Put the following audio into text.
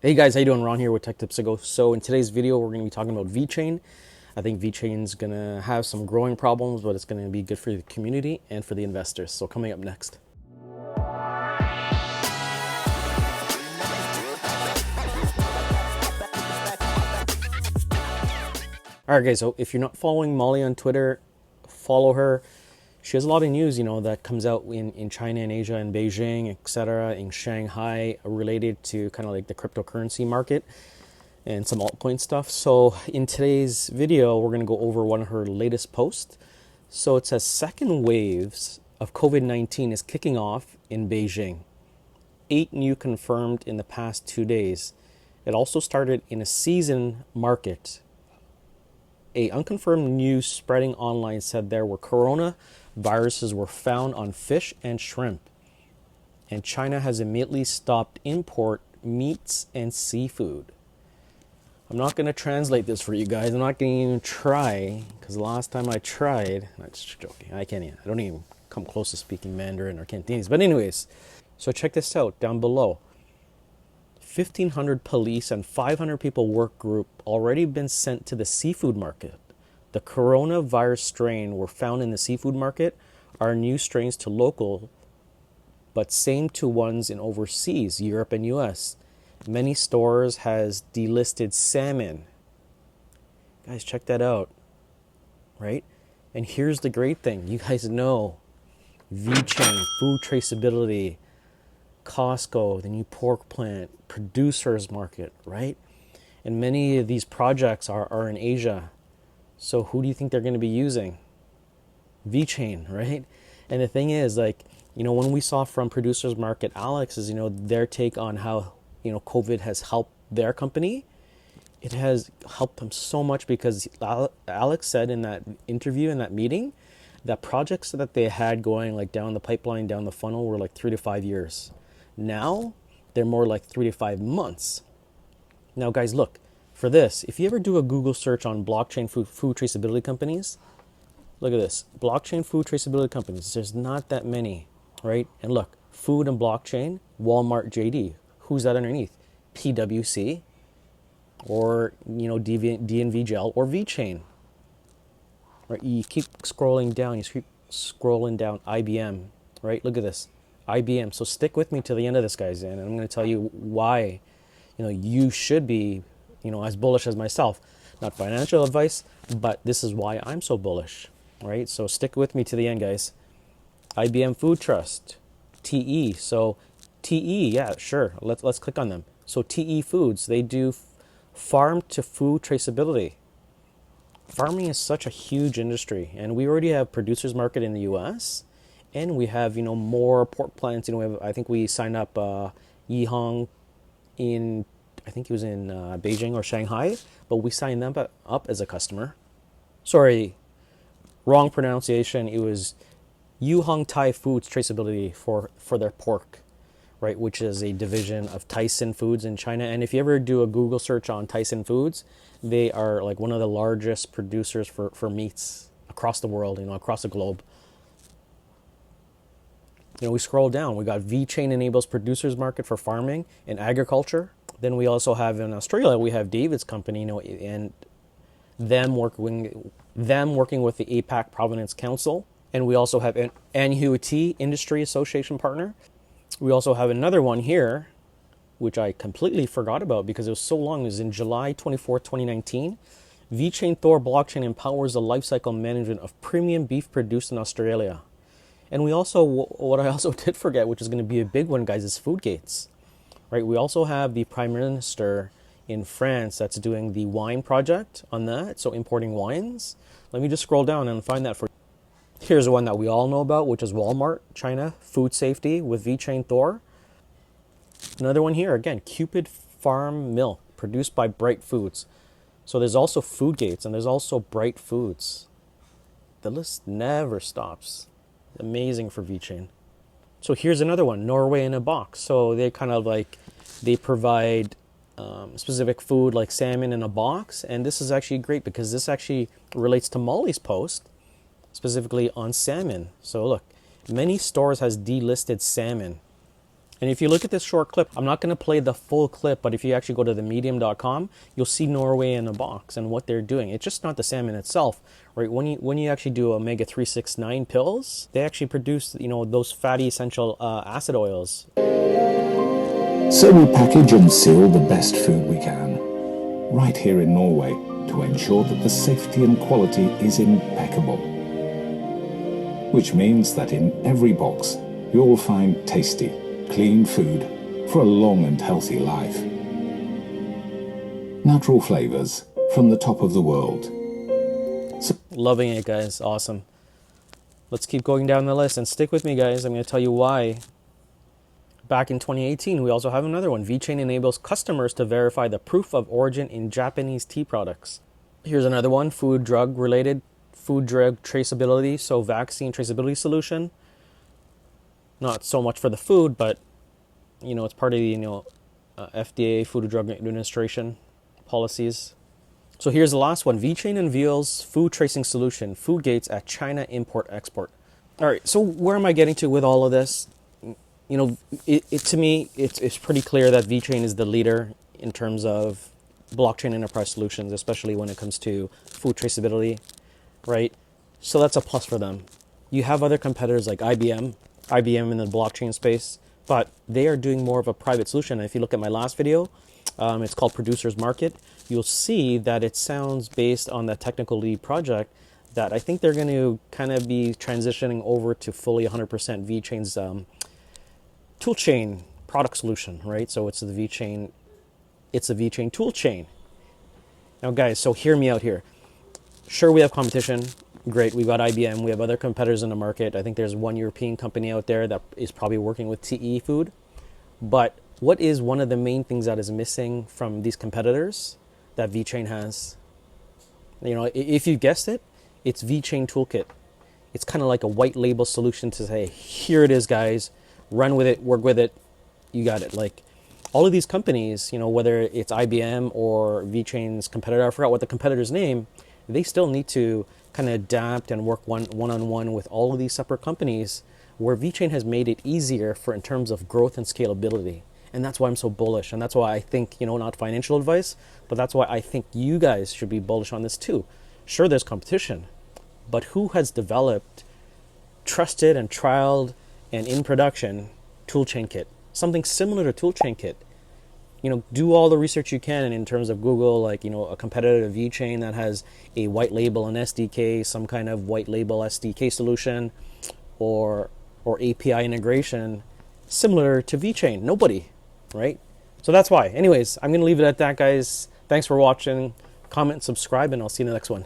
Hey guys, how you doing? Ron here with TechTipsToGo. So in today's video, we're going to be talking about Vechain. I think Vechain's going to have some growing problems, but it's going to be good for the community and for the investors. So coming up next. All right, guys. So if you're not following Molly on Twitter, follow her. She has a lot of news, that comes out in China and Asia and Beijing, etc., in Shanghai, related to kind of like the cryptocurrency market and some altcoin stuff. So in today's video, we're going to go over one of her latest posts. So it says second waves of COVID-19 is kicking off in Beijing. 8 new confirmed in the past 2 days. It also started in a season market. A unconfirmed news spreading online said there were coronaviruses were found on fish and shrimp. And China has immediately stopped import meats and seafood. I'm not going to translate this for you guys. I'm not going to even try, because the last time I tried, I'm just joking. I don't even come close to speaking Mandarin or Cantonese. But anyways, so check this out down below. 1,500 police and 500 people work group already been sent to the seafood market. The coronavirus strain were found in the seafood market are new strains to local, but same to ones in overseas, Europe and US. Many stores has delisted salmon. Guys, check that out, right? And here's the great thing. You guys know Vechain, food traceability, Costco, the new pork plant, producers market, right? And many of these projects are in Asia. So who do you think they're going to be using? Vechain, right? And the thing is, when we saw from producers market Alex's, their take on how, COVID has helped their company, it has helped them so much because Alex said in that interview, in that meeting, that projects that they had going like down the pipeline, down the funnel were like 3 to 5 years. Now they're more like 3 to 5 months. Now guys, look, for this, if you ever do a Google search on blockchain food traceability companies, look at this, blockchain food traceability companies, there's not that many, right? And look, food and blockchain, Walmart, JD, who's that underneath? PwC, or DNV Gel, or Vechain. Right? You keep scrolling down, IBM, right? Look at this, IBM. So stick with me to the end of this, guys, and I'm going to tell you why, you should be, as bullish as myself. Not financial advice, but this is why I'm so bullish, right? So stick with me to the end, guys. IBM Food Trust, TE. So TE, yeah, sure. Let's click on them. So TE Foods, they do farm to food traceability. Farming is such a huge industry, and we already have producers market in the U.S. and we have more pork plants. I think we signed up Yihong in, I think he was in Beijing or Shanghai, but we signed them up as a customer. Sorry, wrong pronunciation. It was Yuhong Thai Foods Traceability for their pork, right, which is a division of Tyson Foods in China. And if you ever do a Google search on Tyson Foods, they are like one of the largest producers for meats across the world, across the globe. We scroll down, we got Vechain enables producers market for farming and agriculture. Then we also have in Australia, we have David's company, and them working with the APAC Provenance Council. And we also have an NUT Industry Association partner. We also have another one here, which I completely forgot about because it was so long. It was in July 24th, 2019. Vechain Thor blockchain empowers the lifecycle management of premium beef produced in Australia. And we also, what I also did forget, which is going to be a big one, guys, is food gates, right? We also have the Prime Minister in France that's doing the wine project on that, so importing wines. Let me just scroll down and find that for you. Here's one that we all know about, which is Walmart, China, food safety with Vechain Thor. Another one here, again, Cupid Farm Milk, produced by Bright Foods. So there's also food gates and there's also Bright Foods. The list never stops. Amazing for Vechain. So here's another one, Norway in a box. So they they provide specific food like salmon in a box. And this is actually great because this actually relates to Molly's post, specifically on salmon. So look, many stores has delisted salmon. And if you look at this short clip, I'm not going to play the full clip, but if you actually go to the medium.com, you'll see Norway in a box and what they're doing. It's just not the salmon itself, right? When you actually do omega 369 pills, they actually produce, those fatty essential acid oils. So we package and seal the best food we can, right here in Norway, to ensure that the safety and quality is impeccable. Which means that in every box, you'll find tasty, clean food for a long and healthy life. Natural flavors from the top of the world. Loving it, guys. Awesome. Let's keep going down the list and stick with me, guys. I'm going to tell you why. Back in 2018, we also have another one. Vechain enables customers to verify the proof of origin in Japanese tea products. Here's another one, food drug related, food drug traceability, so vaccine traceability solution. Not so much for the food, but it's part of the FDA, Food and Drug Administration policies. So here's the last one. Vechain unveils food tracing solution, food gates at China import-export. All right, so where am I getting to with all of this? To me, it's pretty clear that Vechain is the leader in terms of blockchain enterprise solutions, especially when it comes to food traceability, right? So that's a plus for them. You have other competitors like IBM in the blockchain space, but they are doing more of a private solution. And if you look at my last video, it's called Producers Market. You'll see that it sounds based on the technical lead project that I think they're going to kind of be transitioning over to fully 100% Vechain's toolchain product solution, right? So it's the Vechain toolchain. Now, guys, so hear me out here. Sure, we have competition. Great, we've got IBM. We have other competitors in the market. I think there's one European company out there that is probably working with TE food. But what is one of the main things that is missing from these competitors that Vechain has? If you guessed it, it's Vechain Toolkit. It's kind of like a white label solution to say, here it is, guys. Run with it, work with it. You got it. Like all of these companies, whether it's IBM or Vechain's competitor, I forgot what the competitor's name, they still need to kind of adapt and work one-on-one with all of these separate companies, where Vechain has made it easier in terms of growth and scalability. And that's why I'm so bullish. And that's why I think, not financial advice, but that's why I think you guys should be bullish on this too. Sure, there's competition, but who has developed, trusted and trialed and in production toolchain kit? Something similar to toolchain kit. Do all the research you can in terms of Google, a competitor to Vechain that has a white label and SDK, some kind of white label SDK solution, or API integration similar to Vechain. Nobody, right? So that's why. Anyways, I'm going to leave it at that, guys. Thanks for watching. Comment, subscribe, and I'll see you in the next one.